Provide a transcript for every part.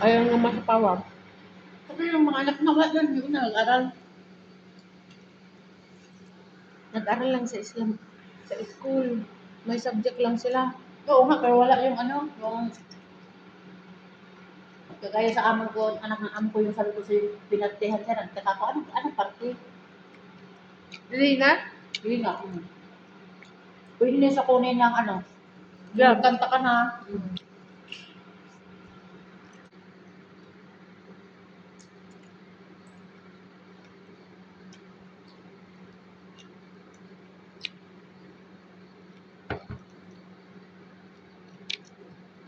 Ayaw nga masapawa. Kasi yung mga anak na wala lang yun nag-aral. Nag-aral lang sa Islam. Sa school. May subject lang sila. Oo nga, pero wala yung ano, yung kagaya sa amo ko, anak ng amo ko yung sabi ko sa'yo, pinagtihan siya, nagtatako, anong parte? Hindi na? Hindi nga. Pwede na sa kunin ng ano, Job. kanta ka na.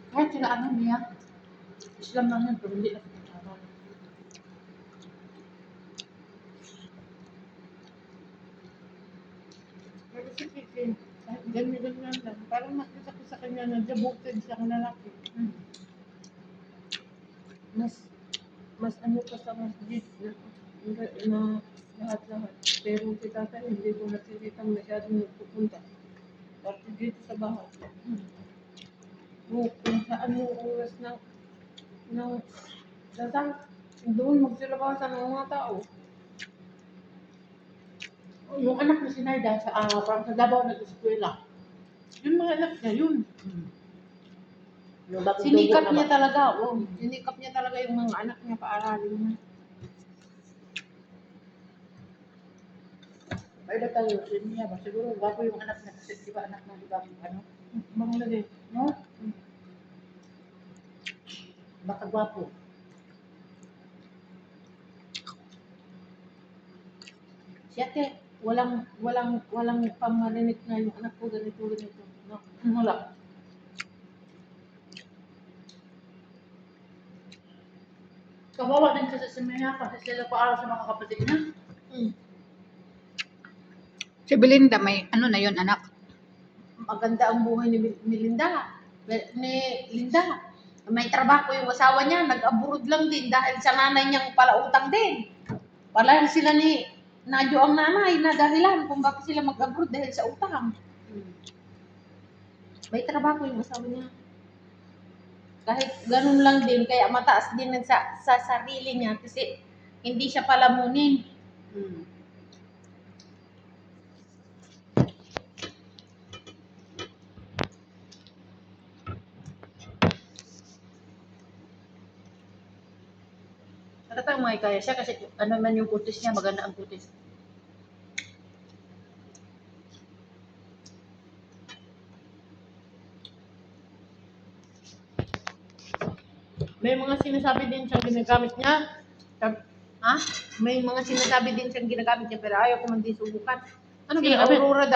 Kahit sila ano niya, Islam lang yan, pero hindi na pinag-aral. Pero si Kiki, kahit ganyan lang. Parang makita ko sa kanya na devoted siyang lalaki. Mas ano pa sa masjid na lahat-lahat. Pero si tatay, hindi ko nakikita masyadong nagpupunta. Pati dito sa bahay. Kung saan yung oras ng dasal, doon magsilabasan ng mga tao. Yung anak ni Sinayda, parang sa Davao nag-eskwela. Yung mga anak niya, yun. Yung bagong Sinikap dugo niya naman. talaga, sinikap niya talaga yung mga anak niya, paaralin niya. May tayo, niya ba? Siguro, gwapo yung anak niya kasi di ba anak ng ibang ano? Bangladesh. No? Baka gwapo. Si ate, walang pamarinig na yung anak ko ganito. No? Wala. Kawawa din kasi si Mia kasi sila paaral sa mga kapatid niya. Si Belinda, may ano na yon anak. Maganda ang buhay ni Linda. Ni Linda. May trabaho yung asawa niya, nag-abroad lang din dahil sa nanay niyang palautang din. Pala sila ni Nadyo ang nanay na dahilan kung bakit sila mag-abroad dahil sa utang. May trabaho yung asawa niya. Kahit ganun lang din, kaya mataas din sa sarili niya kasi hindi siya palamunin. Nakatang mga kaya siya kasi ano man yung kutis niya, maganda ang kutis. May mga sinasabi din siyang ginagamit niya. Ha? May mga sinasabi din siyang ginagamit niya pero ayaw ko man din subukan. Ano Si ginagamit? Aurora daw.